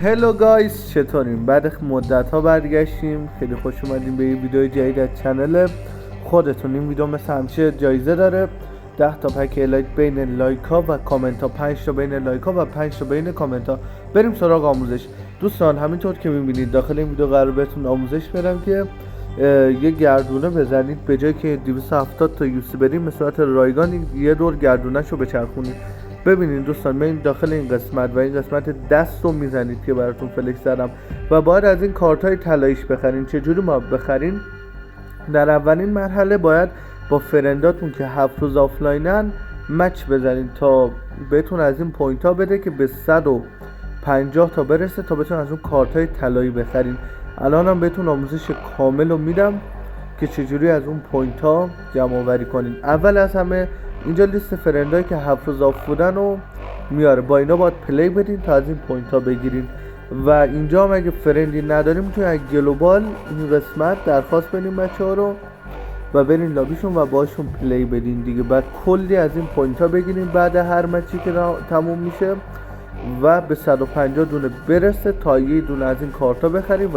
هلو گایز، چطوریم؟ بعد مدت ها برگشتیم. خیلی خوش اومدیم به یه ویدیو جدید از چنل خودتون. این ویدیو مثل همیشه جایزه داره. 10 تا پک الایت بین لایک ها و کامنت ها، 5 تا بین لایک ها و 5 تا بین کامنت ها. بریم سراغ آموزش. دوستان همینطور که میبینید داخل این ویدیو قرار بهتون آموزش بدم که یه گردونه بزنید. به جای که 270 تا یوسی بریم به صورت رایگان یه دور گردونه شو بچرخونید. ببینید دوستان، من داخل این قسمت و این قسمت دست رو میزنید که براتون فلکس زدم و باید از این کارت های طلاییش بخرین. چجوری ما بخرین؟ در اولین مرحله باید با فرنداتون که 7 روز آفلاینن مچ بزنید تا بهتون از این پوینت ها بده که به 150 تا برسه تا بتون از اون کارت های طلایی بخرین. الان هم بهتون آموزش کامل رو میدم که چجوری از اون پوینت ها جمع آوری کنین. اول از همه اینجا لیست فرندایی که 7 روز آف بودن رو میاره، با اینا باید پلی بدین تا از این پوینت ها بگیرین. و اینجا هم اگه فرندی نداریم میتونین از گلوبال این قسمت درخواست بدین بچه ها رو و برین لابیشون و باشون پلی بدین دیگه. بعد کلی از این پوینت ها بگیرین بعد هر مچی که تموم میشه و به 150 دونه برسه تا یه دونه از این کارت ها بخریم.